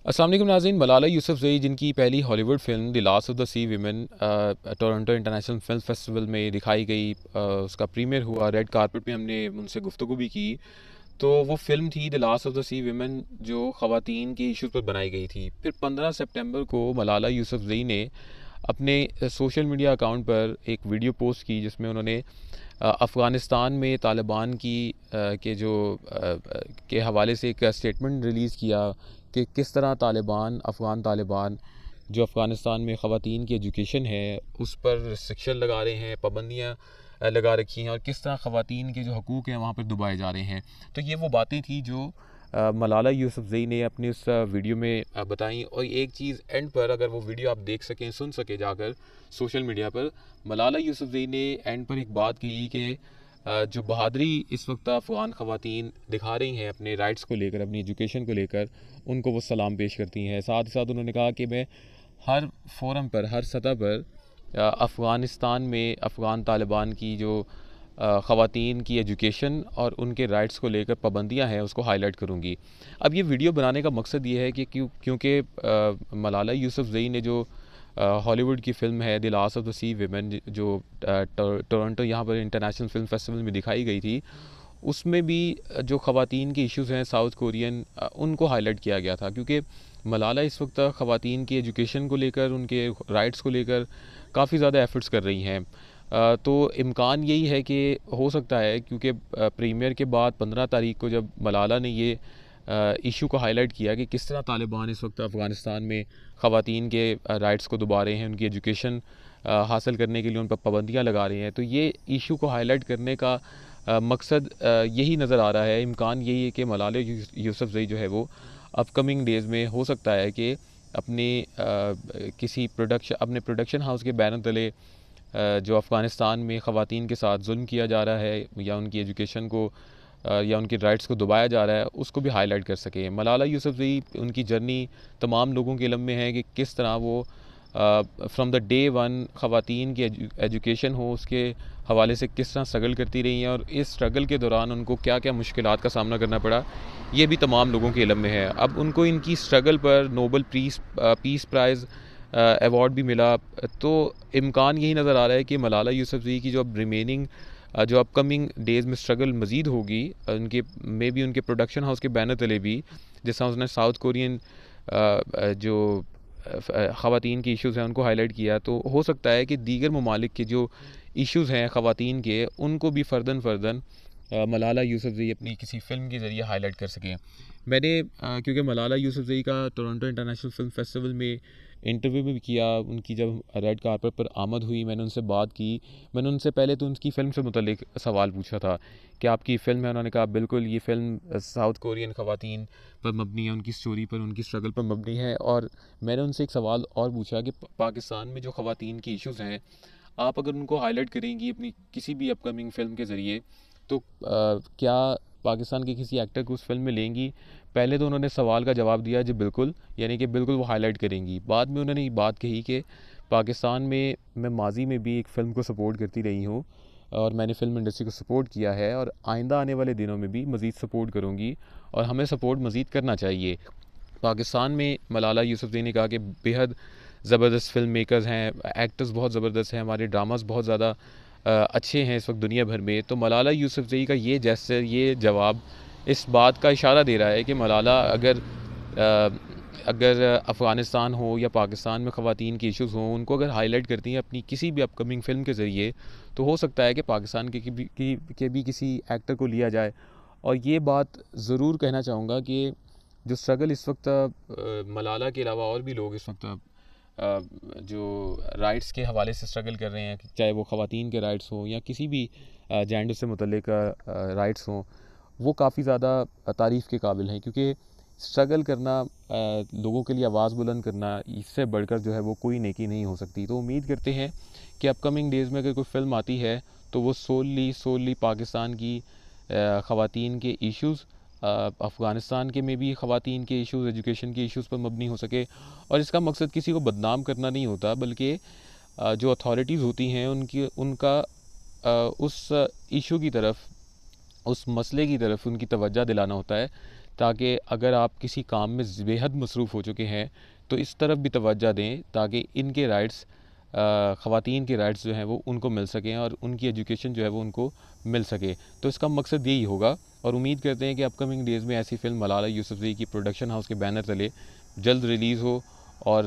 अस्सलाम वालेकुम नाज़रीन। मलाला यूसुफ़ज़ई जिनकी पहली Hollywood film the last of the sea women Toronto international film festival में दिखाई गई, उसका प्रीमियर हुआ, रेड कारपेट पे हमने उनसे गुफ्तगू भी की। तो वो फ़िल्म थी the last of the sea women जो ख़वातीन के इशूज़ पर बनाई गई थी। फिर 15 सितंबर को मलाला यूसुफ़ज़ई ने अपने सोशल मीडिया अकाउंट पर एक वीडियो पोस्ट की जिसमें उन्होंने अफ़गानिस्तान में तालिबान की के जो के हवाले से एक स्टेटमेंट रिलीज़ किया कि किस तरह अफ़गान तालिबान जो अफ़गानिस्तान में ख़वातीन की एजुकेशन है उस पर रिस्ट्रिक्शन लगा रहे हैं, पाबंदियाँ लगा रखी हैं, और किस तरह ख़वातीन के जो हकूक़ हैं वहाँ पर दबाए जा रहे हैं। तो ये वो बातें थी जो मलाला यूसुफ़ज़ई ने अपनी उस वीडियो में बताई। और एक चीज़ एंड पर, अगर वो वीडियो आप देख सकें, सुन सकें जाकर सोशल मीडिया पर, मलाला यूसुफ़ज़ई ने एंड पर एक बात कही कि जो बहादुरी इस वक्त अफ़गान ख़वातीन दिखा रही हैं अपने राइट्स को लेकर, अपनी एजुकेशन को लेकर, उनको वो सलाम पेश करती हैं। साथ ही साथ उन्होंने कहा कि मैं हर फोरम पर, हर सतह पर अफ़गानिस्तान में अफ़गान तालिबान की जो ख़वातीन की एजुकेशन और उनके राइट्स को लेकर पाबंदियाँ हैं उसको हाईलाइट करूँगी। अब ये वीडियो बनाने का मकसद ये है कि क्योंकि मलाला यूसुफ़ज़ई ने जो हॉलीवुड की फ़िल्म है the last of the sea women जो टोरंटो यहाँ पर इंटरनेशनल फ़िल्म फेस्टिवल में दिखाई गई थी, उसमें भी जो ख़वातीन के इश्यूज़ हैं साउथ कोरियन, उनको हाईलाइट किया गया था। क्योंकि मलाला इस वक्त ख़वातीन की एजुकेशन को लेकर, उनके राइट्स को लेकर काफ़ी ज़्यादा एफ़र्ट्स कर रही हैं। तो इम्कान यही है कि हो सकता है, क्योंकि प्रीमियर के बाद 15 तारीख को जब मलाला ने ये इशू को हाईलाइट किया कि किस तरह तालिबान इस वक्त अफ़गानिस्तान में ख़वातीन के राइट्स को दबा रहे हैं, उनकी एजुकेशन हासिल करने के लिए उन पर पाबंदियाँ लगा रहे हैं, तो ये इशू को हाईलाइट करने का मकसद यही नज़र आ रहा है। इम्कान यही है कि मलाला यूसुफ़ज़ई जो है वो अपकमिंग डेज़ में हो सकता है कि अपने प्रोडक्शन हाउस के बैनर तले जो अफ़गानिस्तान में ख़वातीन के साथ जुल्म किया जा रहा है, या उनकी एजुकेशन को या उनके राइट्स को दबाया जा रहा है, उसको भी हाईलाइट कर सके। मलाला यूसुफ़ज़ई, उनकी जर्नी तमाम लोगों के इल्म में है कि किस तरह वो फ्रॉम द डे वन ख़वातीन की एजुकेशन हो उसके हवाले से किस तरह स्ट्रगल करती रही हैं, और इस स्ट्रगल के दौरान उनको क्या क्या मुश्किलात का सामना करना पड़ा, ये भी तमाम लोगों के इल्म में है। अब उनको इनकी स्ट्रगल पर नोबल पीस प्राइज़ अवार्ड भी मिला। तो इम्कान यही नज़र आ रहा है कि मलाला यूसुफ़ज़ई की जो अब रिमेनिंग जो अपकमिंग डेज़ में स्ट्रगल मज़ीद होगी, उनके मे बी उनके प्रोडक्शन हाउस के बैनर तले भी, जिस तरह उसने साउथ कोरियन जो ख़वातीन के इश्यूज़ हैं उनको हाईलाइट किया, तो हो सकता है कि दीगर ममालिक के जो इश्यूज़ हैं ख़वातीन के, उनको भी फ़र्दन फ़र्दन मलाला यूसुफ़ज़ई अपनी किसी फ़िल्म के ज़रिए हाईलाइट कर सकें। मैंने क्योंकि मलाला यूसुफ़ज़ई का टोरंटो इंटरनेशनल फ़िल्म फेस्टिवल में इंटरव्यू भी किया, उनकी जब रेड कारपेट पर आमद हुई, मैंने उनसे बात की। मैंने उनसे पहले तो उनकी फ़िल्म से मुतल्लिक सवाल पूछा था कि आपकी फ़िल्म है? उन्होंने कहा बिल्कुल, ये फ़िल्म साउथ कोरियन ख़वातीन पर मबनी है, उनकी स्टोरी पर, उनकी स्ट्रगल पर मबनी है। और मैंने उनसे एक सवाल और पूछा कि पाकिस्तान में जो ख़वातीन की इश्यूज़ हैं, आप अगर उनको हाईलाइट करेंगी अपनी किसी भी अपकमिंग फ़िल्म के ज़रिए, तो क्या पाकिस्तान के किसी एक्टर को उस फ़िल्म में लेंगी? पहले तो उन्होंने सवाल का जवाब दिया जी बिल्कुल, यानी कि बिल्कुल वो हाईलाइट करेंगी। बाद में उन्होंने ये बात कही कि पाकिस्तान में मैं माजी में भी एक फ़िल्म को सपोर्ट करती रही हूँ, और मैंने फ़िल्म इंडस्ट्री को सपोर्ट किया है, और आइंदा आने वाले दिनों में भी मज़ीद सपोर्ट करूँगी, और हमें सपोर्ट मज़ीद करना चाहिए। पाकिस्तान में मलाला यूसुफ़ज़ई ने कहा कि बेहद ज़बरदस्त फ़िल्म मेकर्स हैं, एक्टर्स बहुत ज़बरदस्त हैं, हमारे ड्रामास बहुत ज़्यादा अच्छे हैं इस वक्त दुनिया भर में। तो मलाला यूसुफ़ज़ई का ये जेस्चर, ये जवाब इस बात का इशारा दे रहा है कि मलाला अगर अफ़गानिस्तान हो या पाकिस्तान में ख़वातीन के इश्यूज़ हों, उनको अगर हाईलाइट करती हैं अपनी किसी भी अपकमिंग फ़िल्म के ज़रिए, तो हो सकता है कि पाकिस्तान के भी किसी एक्टर को लिया जाए। और ये बात ज़रूर कहना चाहूँगा कि जो स्ट्रगल इस वक्त मलाला के अलावा और भी लोग इस वक्त जो राइट्स के हवाले से स्ट्रगल कर रहे हैं, चाहे वो ख़वातीन के राइट्स हों या किसी भी जेंडर से मुतल्लिक राइट्स हों, वो काफ़ी ज़्यादा तारीफ़ के काबिल हैं। क्योंकि स्ट्रगल करना, लोगों के लिए आवाज़ बुलंद करना, इससे बढ़कर जो है वो कोई नेकी नहीं हो सकती। तो उम्मीद करते हैं कि अपकमिंग डेज़ में अगर कोई फ़िल्म आती है तो वो सोली पाकिस्तान की ख़वातीन के इश्यूज़, अफ़गानिस्तान के में भी ख़वातीन के इश्यूज़, एजुकेशन के इश्यूज़ पर मबनी हो सके। और इसका मकसद किसी को बदनाम करना नहीं होता, बल्कि जो अथॉरिटीज़ होती हैं उनका उस इशू की तरफ, उस मसले की तरफ उनकी तवज्जो दिलाना होता है, ताकि अगर आप किसी काम में बेहद मसरूफ़ हो चुके हैं तो इस तरफ भी तवज्जो दें ताकि इनके राइट्स, ख़वातीन के राइट्स जो हैं वो उनको मिल सकें और उनकी एजुकेशन जो है वो उनको मिल सके। तो इसका मकसद यही होगा और उम्मीद करते हैं कि अपकमिंग डेज़ में ऐसी फ़िल्म मलाला यूसुफ़ज़ई की प्रोडक्शन हाउस के बैनर तले जल्द रिलीज़ हो और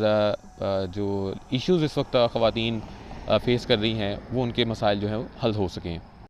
जो इश्यूज़ इस वक्त ख़वातीन फ़ेस कर रही हैं वो उनके मसाइल जो हैं वो हल हो सकें।